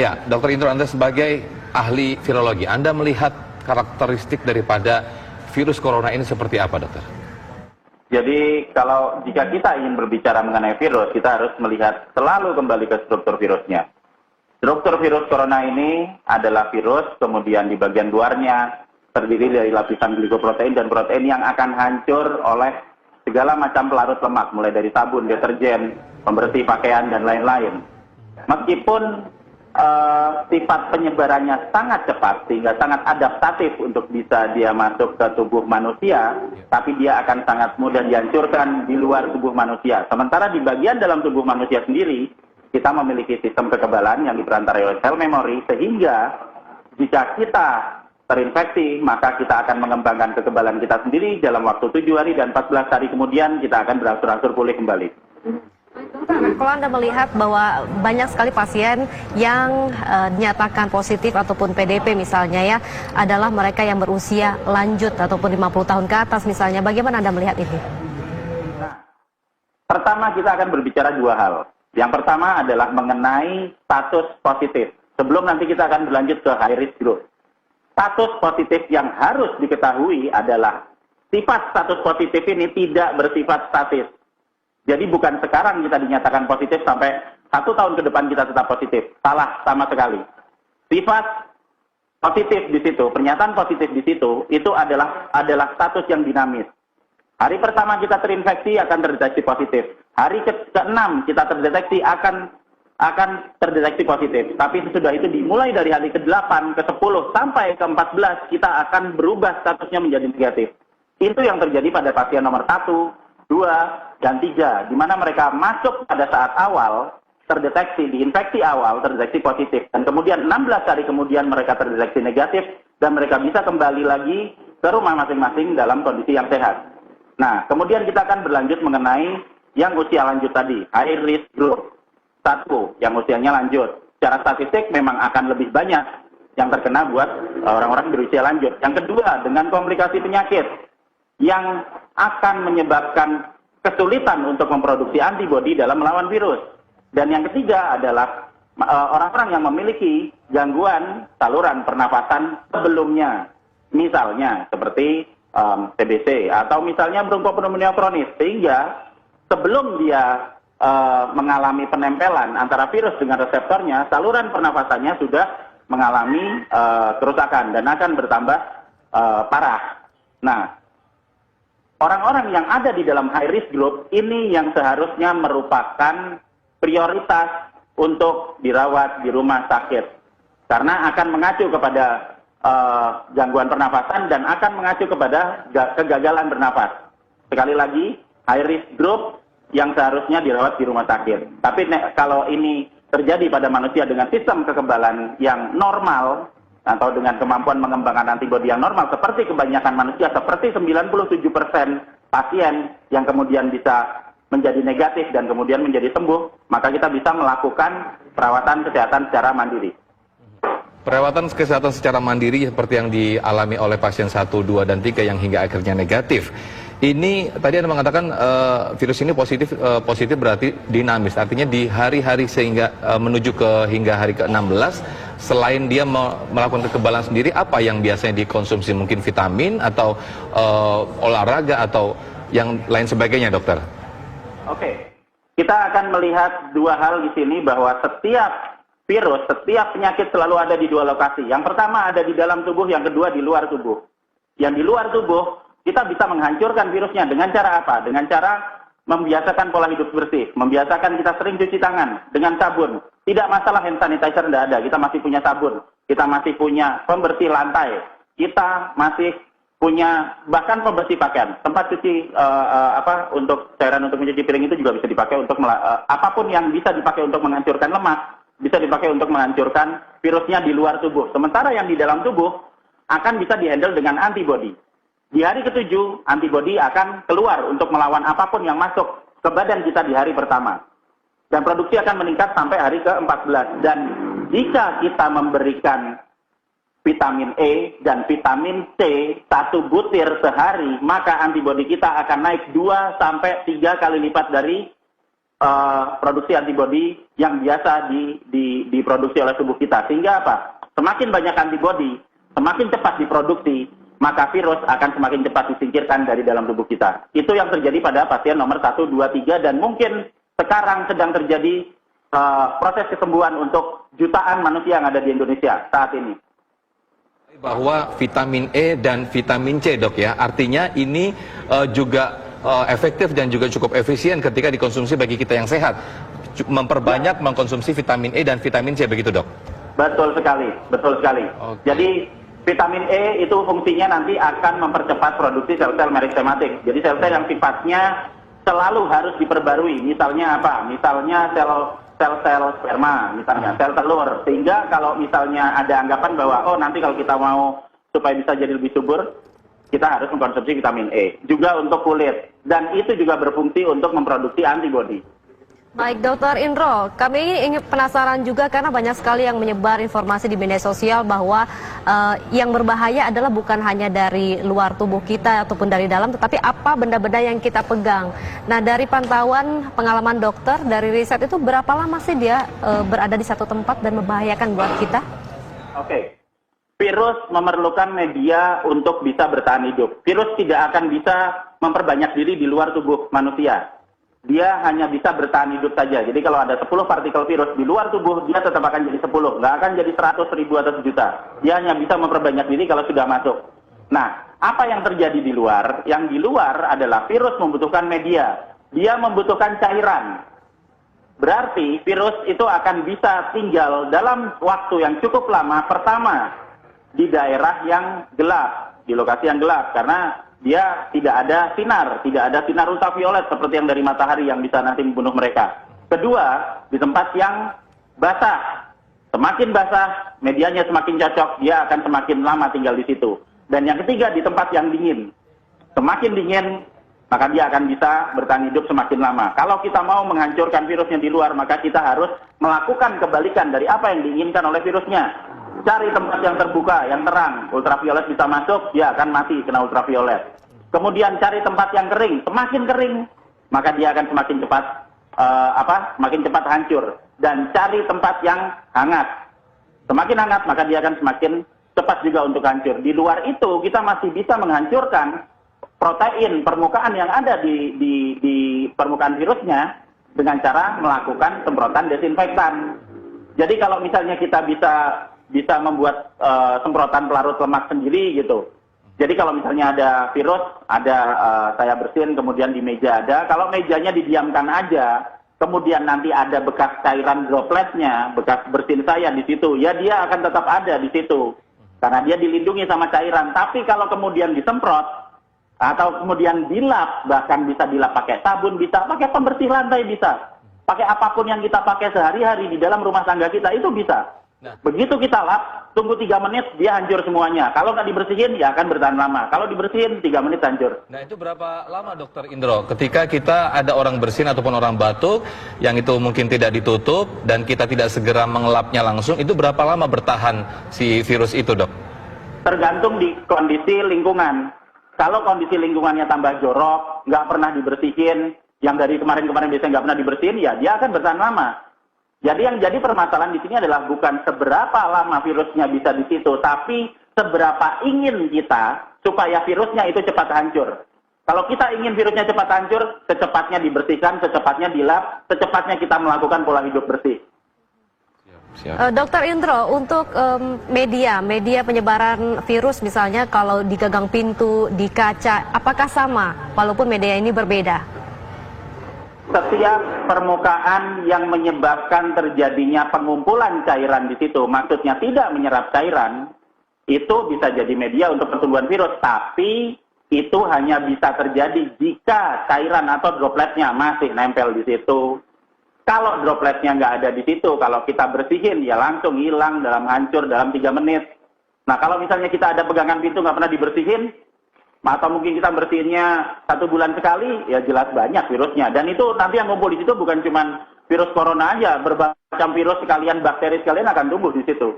Ya, Dr. Indro, Anda sebagai ahli virologi, Anda melihat karakteristik daripada virus corona ini seperti apa, dokter? Jadi jika kita ingin berbicara mengenai virus, kita harus melihat selalu kembali ke struktur virusnya. Struktur virus corona ini adalah virus, kemudian di bagian luarnya terdiri dari lapisan glikoprotein dan protein yang akan hancur oleh segala macam pelarut lemak, mulai dari sabun, deterjen, pembersih pakaian, dan lain-lain. Meskipun sifat penyebarannya sangat cepat sehingga sangat adaptatif untuk bisa dia masuk ke tubuh manusia, tapi dia akan sangat mudah dihancurkan di luar tubuh manusia. Sementara di bagian dalam tubuh manusia sendiri, kita memiliki sistem kekebalan yang diperantarai oleh sel memori, sehingga jika kita terinfeksi, maka kita akan mengembangkan kekebalan kita sendiri dalam waktu 7 hari dan 14 hari kemudian kita akan berangsur-angsur pulih kembali. Kalau Anda melihat bahwa banyak sekali pasien yang dinyatakan positif ataupun PDP misalnya ya, adalah mereka yang berusia lanjut ataupun 50 tahun ke atas misalnya, bagaimana Anda melihat ini? Nah, pertama kita akan berbicara dua hal. Yang pertama adalah mengenai status positif. Sebelum nanti kita akan berlanjut ke high risk group. Status positif yang harus diketahui adalah sifat status positif ini tidak bersifat statis. Jadi bukan sekarang kita dinyatakan positif sampai 1 tahun ke depan kita tetap positif. Salah sama sekali. Sifat positif di situ, pernyataan positif di situ, itu adalah status yang dinamis. Hari pertama kita terinfeksi akan terdeteksi positif. Hari ke-6 kita terdeteksi akan terdeteksi positif. Tapi sesudah itu dimulai dari hari ke-8, ke-10, sampai ke-14 kita akan berubah statusnya menjadi negatif. Itu yang terjadi pada pasien nomor 1, 2, dan 3, di mana mereka masuk pada saat awal, terdeteksi, diinfeksi awal, terdeteksi positif. Dan kemudian 16 hari kemudian mereka terdeteksi negatif, dan mereka bisa kembali lagi ke rumah masing-masing dalam kondisi yang sehat. Nah, kemudian kita akan berlanjut mengenai yang usia lanjut tadi, high risk group. 1, yang usianya lanjut. Secara statistik memang akan lebih banyak yang terkena buat orang-orang berusia lanjut. Yang kedua, dengan komplikasi penyakit yang akan menyebabkan kesulitan untuk memproduksi antibodi dalam melawan virus. Dan yang ketiga adalah orang-orang yang memiliki gangguan saluran pernafasan sebelumnya. Misalnya seperti TBC atau misalnya bronkopneumonia kronis, sehingga sebelum dia mengalami penempelan antara virus dengan reseptornya, saluran pernafasannya sudah mengalami kerusakan dan akan bertambah parah. Nah, orang-orang yang ada di dalam high risk group ini yang seharusnya merupakan prioritas untuk dirawat di rumah sakit. Karena akan mengacu kepada gangguan pernafasan dan akan mengacu kepada kegagalan bernafas. Sekali lagi, high risk group yang seharusnya dirawat di rumah sakit. Tapi kalau ini terjadi pada manusia dengan sistem kekebalan yang normal, atau dengan kemampuan mengembangkan antibodi yang normal, seperti kebanyakan manusia, seperti 97% pasien yang kemudian bisa menjadi negatif dan kemudian menjadi sembuh, maka kita bisa melakukan perawatan kesehatan secara mandiri. Perawatan kesehatan secara mandiri seperti yang dialami oleh pasien 1, 2, dan 3 yang hingga akhirnya negatif. Ini tadi Anda mengatakan virus ini positif berarti dinamis. Artinya di hari-hari sehingga menuju ke hingga hari ke-16, selain dia melakukan kekebalan sendiri, apa yang biasanya dikonsumsi? Mungkin vitamin atau olahraga atau yang lain sebagainya, dokter? Oke. Kita akan melihat dua hal di sini, bahwa setiap virus, setiap penyakit selalu ada di dua lokasi. Yang pertama ada di dalam tubuh, yang kedua di luar tubuh. Yang di luar tubuh, kita bisa menghancurkan virusnya dengan cara apa? Dengan cara membiasakan pola hidup bersih, membiasakan kita sering cuci tangan dengan sabun. Tidak masalah hand sanitizer tidak ada, kita masih punya sabun, kita masih punya pembersih lantai, kita masih punya bahkan pembersih pakaian. Tempat cuci untuk cairan untuk mencuci piring itu juga bisa dipakai untuk apapun yang bisa dipakai untuk menghancurkan lemak, bisa dipakai untuk menghancurkan virusnya di luar tubuh. Sementara yang di dalam tubuh akan bisa dihandle dengan antibodi. Di hari ke-7, antibodi akan keluar untuk melawan apapun yang masuk ke badan kita di hari pertama. Dan produksi akan meningkat sampai hari ke-14. Dan jika kita memberikan vitamin E dan vitamin C 1 butir sehari, maka antibodi kita akan naik 2 sampai 3 kali lipat dari produksi antibodi yang biasa diproduksi oleh tubuh kita. Sehingga apa? Semakin banyak antibodi, semakin cepat diproduksi, maka virus akan semakin cepat disingkirkan dari dalam tubuh kita. Itu yang terjadi pada pasien nomor 1, 2, 3, dan mungkin sekarang sedang terjadi proses kesembuhan untuk jutaan manusia yang ada di Indonesia saat ini. Bahwa vitamin E dan vitamin C, dok ya, artinya ini juga efektif dan juga cukup efisien ketika dikonsumsi bagi kita yang sehat. Memperbanyak mengkonsumsi vitamin E dan vitamin C, begitu dok? Betul sekali, betul sekali. Okay. Jadi vitamin E itu fungsinya nanti akan mempercepat produksi sel-sel meristematik. Jadi sel-sel yang sifatnya selalu harus diperbarui. Misalnya apa? Misalnya sel-sel sperma, misalnya sel telur. Sehingga kalau misalnya ada anggapan bahwa nanti kalau kita mau supaya bisa jadi lebih subur, kita harus mengkonsumsi vitamin E. Juga untuk kulit. Dan itu juga berfungsi untuk memproduksi antibodi. Baik, Dokter Indro, kami ingin penasaran juga karena banyak sekali yang menyebar informasi di media sosial bahwa yang berbahaya adalah bukan hanya dari luar tubuh kita ataupun dari dalam, tetapi apa benda-benda yang kita pegang. Nah, dari pantauan pengalaman dokter, dari riset itu berapa lama sih dia berada di satu tempat dan membahayakan buat kita? Oke. Virus memerlukan media untuk bisa bertahan hidup. Virus tidak akan bisa memperbanyak diri di luar tubuh manusia. Dia hanya bisa bertahan hidup saja. Jadi kalau ada 10 partikel virus di luar tubuh, dia tetap akan jadi 10. Nggak akan jadi 100, 1000, atau 1 juta. Dia hanya bisa memperbanyak diri kalau sudah masuk. Nah, apa yang terjadi di luar? Yang di luar adalah virus membutuhkan media. Dia membutuhkan cairan. Berarti virus itu akan bisa tinggal dalam waktu yang cukup lama. Pertama, di daerah yang gelap, di lokasi yang gelap. Karena dia tidak ada sinar ultraviolet seperti yang dari matahari yang bisa nanti membunuh mereka. Kedua, di tempat yang basah. Semakin basah, medianya semakin cocok, dia akan semakin lama tinggal di situ. Dan yang ketiga, di tempat yang dingin. Semakin dingin, maka dia akan bisa bertahan hidup semakin lama. Kalau kita mau menghancurkan virusnya di luar, maka kita harus melakukan kebalikan dari apa yang diinginkan oleh virusnya. Cari tempat yang terbuka, yang terang. Ultraviolet bisa masuk, dia akan mati kena ultraviolet. Kemudian cari tempat yang kering. Semakin kering, maka dia akan semakin cepat semakin cepat hancur. Dan cari tempat yang hangat. Semakin hangat, maka dia akan semakin cepat juga untuk hancur. Di luar itu, kita masih bisa menghancurkan protein permukaan yang ada di permukaan virusnya dengan cara melakukan semprotan desinfektan. Jadi kalau misalnya kita bisa membuat semprotan pelarut lemak sendiri gitu. Jadi kalau misalnya ada virus, saya bersihin, kemudian di meja ada. Kalau mejanya didiamkan aja, kemudian nanti ada bekas cairan dropletnya, bekas bersin saya di situ, ya dia akan tetap ada di situ. Karena dia dilindungi sama cairan. Tapi kalau kemudian disemprot, atau kemudian dilap, bahkan bisa dilap pakai sabun, bisa pakai pembersih lantai, bisa. Pakai apapun yang kita pakai sehari-hari di dalam rumah tangga kita, itu bisa. Nah, begitu kita lap, tunggu 3 menit, dia hancur semuanya. Kalau nggak dibersihin, ya akan bertahan lama. Kalau dibersihin, 3 menit hancur. Nah, itu berapa lama, Dokter Indro? Ketika kita ada orang bersin ataupun orang batuk, yang itu mungkin tidak ditutup, dan kita tidak segera mengelapnya langsung, itu berapa lama bertahan si virus itu, Dok? Tergantung di kondisi lingkungan. Kalau kondisi lingkungannya tambah jorok, nggak pernah dibersihin, yang dari kemarin-kemarin biasanya nggak pernah dibersihin, ya dia akan bertahan lama. Jadi yang jadi permasalahan di sini adalah bukan seberapa lama virusnya bisa di situ, tapi seberapa ingin kita supaya virusnya itu cepat hancur. Kalau kita ingin virusnya cepat hancur, secepatnya dibersihkan, secepatnya dilap, secepatnya kita melakukan pola hidup bersih. Dokter Indro, untuk media penyebaran virus misalnya kalau di gagang pintu, di kaca, apakah sama walaupun media ini berbeda? Setiap permukaan yang menyebabkan terjadinya pengumpulan cairan di situ, maksudnya tidak menyerap cairan, itu bisa jadi media untuk pertumbuhan virus. Tapi itu hanya bisa terjadi jika cairan atau dropletnya masih nempel di situ. Kalau dropletnya nggak ada di situ, kalau kita bersihin, ya langsung hilang hancur dalam 3 menit. Nah, kalau misalnya kita ada pegangan pintu nggak pernah dibersihin, atau mungkin kita bersihinnya 1 bulan sekali, ya jelas banyak virusnya. Dan itu nanti yang ngumpul di situ bukan cuma virus corona aja, berbagai macam virus sekalian, bakteri sekalian akan tumbuh di situ.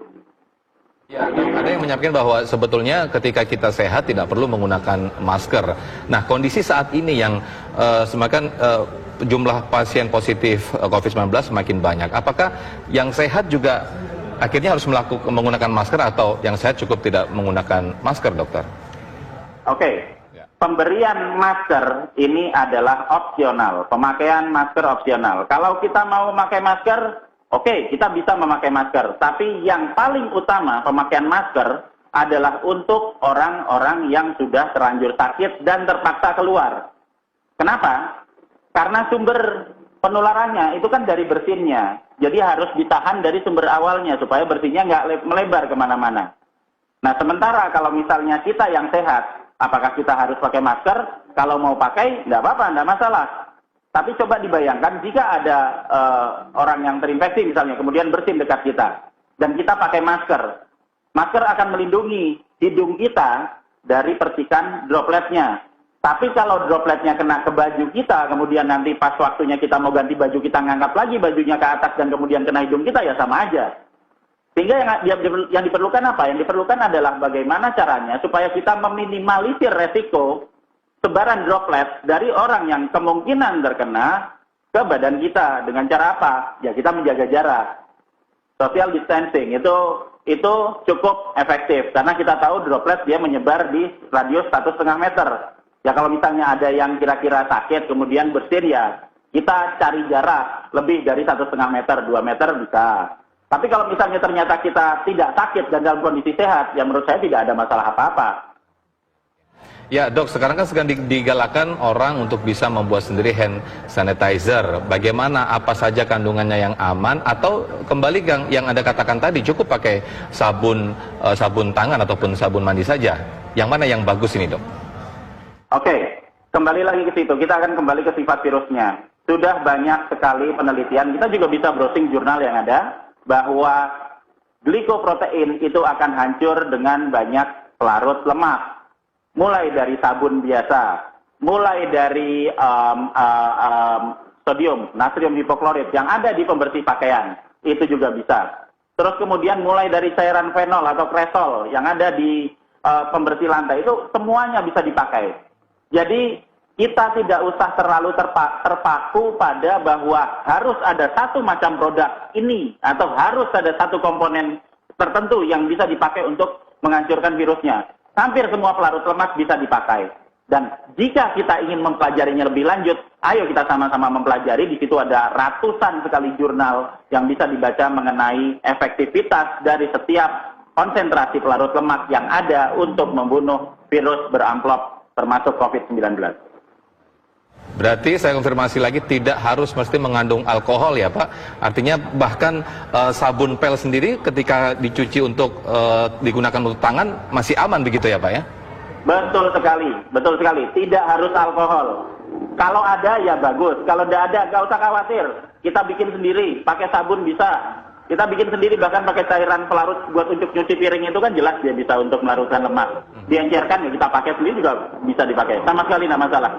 Ya, dan ada yang menyampaikan bahwa sebetulnya ketika kita sehat tidak perlu menggunakan masker. Nah, kondisi saat ini yang semakin jumlah pasien positif COVID-19 semakin banyak. Apakah yang sehat juga akhirnya harus menggunakan masker atau yang sehat cukup tidak menggunakan masker, dokter? Oke. Pemberian masker ini adalah opsional. Pemakaian masker opsional. Kalau kita mau memakai masker, oke, kita bisa memakai masker. Tapi yang paling utama pemakaian masker adalah untuk orang-orang yang sudah terlanjur sakit dan terpaksa keluar. Kenapa? Karena sumber penularannya itu kan dari bersinnya. Jadi harus ditahan dari sumber awalnya supaya bersinnya nggak melebar kemana-mana. Nah, sementara kalau misalnya kita yang sehat, apakah kita harus pakai masker? Kalau mau pakai, nggak apa-apa, nggak masalah. Tapi coba dibayangkan jika ada orang yang terinfeksi misalnya, kemudian bersin dekat kita, dan kita pakai masker. Masker akan melindungi hidung kita dari percikan dropletnya. Tapi kalau dropletnya kena ke baju kita, kemudian nanti pas waktunya kita mau ganti baju, kita ngangkat lagi bajunya ke atas dan kemudian kena hidung kita, ya sama aja. Sehingga yang diperlukan apa? Yang diperlukan adalah bagaimana caranya supaya kita meminimalisir resiko sebaran droplet dari orang yang kemungkinan terkena ke badan kita. Dengan cara apa? Ya kita menjaga jarak. Social distancing itu cukup efektif karena kita tahu droplet dia menyebar di radius 1,5 meter. Ya kalau misalnya ada yang kira-kira sakit kemudian bersin, ya kita cari jarak lebih dari 1,5 meter, 2 meter bisa. Tapi kalau misalnya ternyata kita tidak sakit dan dalam kondisi sehat, ya menurut saya tidak ada masalah apa-apa. Ya dok, sekarang kan sedang digalakan orang untuk bisa membuat sendiri hand sanitizer. Bagaimana, apa saja kandungannya yang aman, atau kembali yang Anda katakan tadi, cukup pakai sabun tangan ataupun sabun mandi saja? Yang mana yang bagus ini dok? Oke, kembali lagi ke situ. Kita akan kembali ke sifat virusnya. Sudah banyak sekali penelitian, kita juga bisa browsing jurnal yang ada, bahwa glikoprotein itu akan hancur dengan banyak pelarut lemak. Mulai dari sabun biasa, mulai dari sodium, natrium hipoklorit yang ada di pembersih pakaian, itu juga bisa. Terus kemudian mulai dari cairan fenol atau kresol yang ada di pembersih lantai, itu semuanya bisa dipakai. Jadi kita tidak usah terlalu terpaku pada bahwa harus ada satu macam produk ini atau harus ada satu komponen tertentu yang bisa dipakai untuk menghancurkan virusnya. Hampir semua pelarut lemak bisa dipakai. Dan jika kita ingin mempelajarinya lebih lanjut, ayo kita sama-sama mempelajari. Di situ ada ratusan sekali jurnal yang bisa dibaca mengenai efektivitas dari setiap konsentrasi pelarut lemak yang ada untuk membunuh virus beramplop termasuk COVID-19. Berarti saya konfirmasi lagi, tidak harus mesti mengandung alkohol ya Pak? Artinya bahkan sabun pel sendiri ketika dicuci untuk digunakan untuk tangan masih aman begitu ya Pak ya? Betul sekali, betul sekali. Tidak harus alkohol. Kalau ada ya bagus, kalau tidak ada nggak usah khawatir. Kita bikin sendiri, pakai sabun bisa. Kita bikin sendiri bahkan pakai cairan pelarut buat untuk nyuci piring itu kan jelas dia bisa untuk melarutkan lemak. Diencerkan ya kita pakai sendiri juga bisa dipakai. Sama sekali tidak masalah.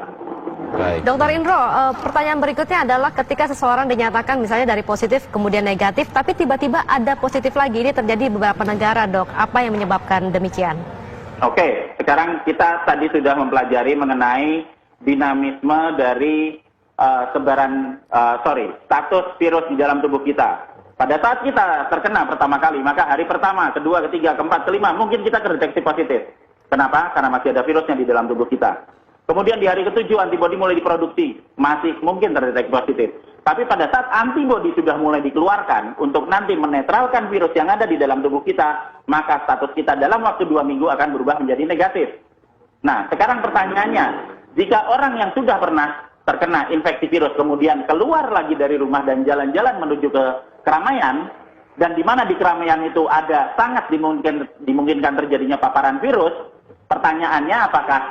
Baik. Dokter Indro, pertanyaan berikutnya adalah ketika seseorang dinyatakan misalnya dari positif kemudian negatif, tapi tiba-tiba ada positif lagi. Ini terjadi di beberapa negara, dok. Apa yang menyebabkan demikian? Oke, sekarang kita tadi sudah mempelajari mengenai dinamisme dari status virus di dalam tubuh kita. Pada saat kita terkena pertama kali, maka hari pertama, kedua, ketiga, keempat, kelima, mungkin kita terdeteksi positif. Kenapa? Karena masih ada virusnya di dalam tubuh kita. Kemudian di hari ke-7 antibodi mulai diproduksi, masih mungkin terdeteksi positif. Tapi pada saat antibodi sudah mulai dikeluarkan untuk nanti menetralkan virus yang ada di dalam tubuh kita, maka status kita dalam waktu 2 minggu akan berubah menjadi negatif. Nah, sekarang pertanyaannya, jika orang yang sudah pernah terkena infeksi virus kemudian keluar lagi dari rumah dan jalan-jalan menuju ke keramaian, dan di mana di keramaian itu ada sangat dimungkinkan terjadinya paparan virus, pertanyaannya apakah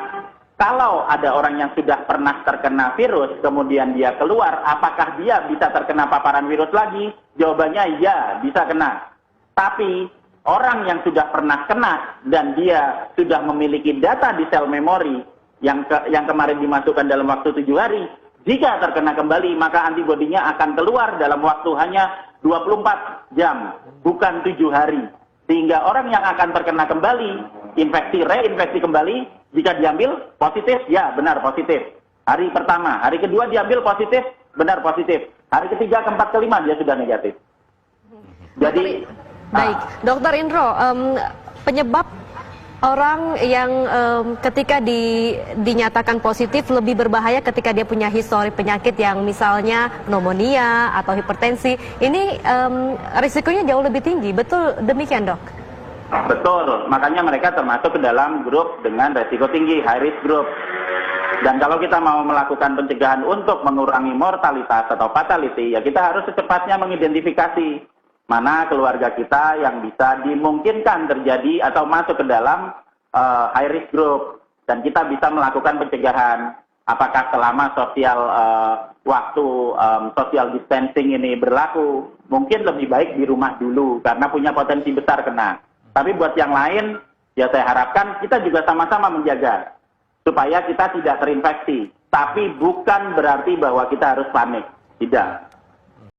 kalau ada orang yang sudah pernah terkena virus, kemudian dia keluar, apakah dia bisa terkena paparan virus lagi? Jawabannya ya, bisa kena. Tapi orang yang sudah pernah kena dan dia sudah memiliki data di sel memori yang kemarin dimasukkan dalam waktu 7 hari, jika terkena kembali, maka antibodinya akan keluar dalam waktu hanya 24 jam, bukan 7 hari. Sehingga orang yang akan terkena kembali, reinfeksi kembali, jika diambil positif, ya benar positif. Hari pertama, hari kedua diambil positif, benar positif. Hari ketiga, keempat, kelima dia sudah negatif. Jadi, baik, Dokter Indro, penyebab orang yang ketika dinyatakan positif lebih berbahaya ketika dia punya histori penyakit yang misalnya pneumonia atau hipertensi, ini risikonya jauh lebih tinggi, betul demikian dok? Betul, makanya mereka termasuk ke dalam grup dengan resiko tinggi, high risk group. Dan kalau kita mau melakukan pencegahan untuk mengurangi mortalitas atau fatality, ya kita harus secepatnya mengidentifikasi mana keluarga kita yang bisa dimungkinkan terjadi atau masuk ke dalam high risk group, dan kita bisa melakukan pencegahan. Apakah selama social distancing ini berlaku, mungkin lebih baik di rumah dulu karena punya potensi besar kena. Tapi buat yang lain, ya saya harapkan kita juga sama-sama menjaga supaya kita tidak terinfeksi. Tapi bukan berarti bahwa kita harus panik, tidak.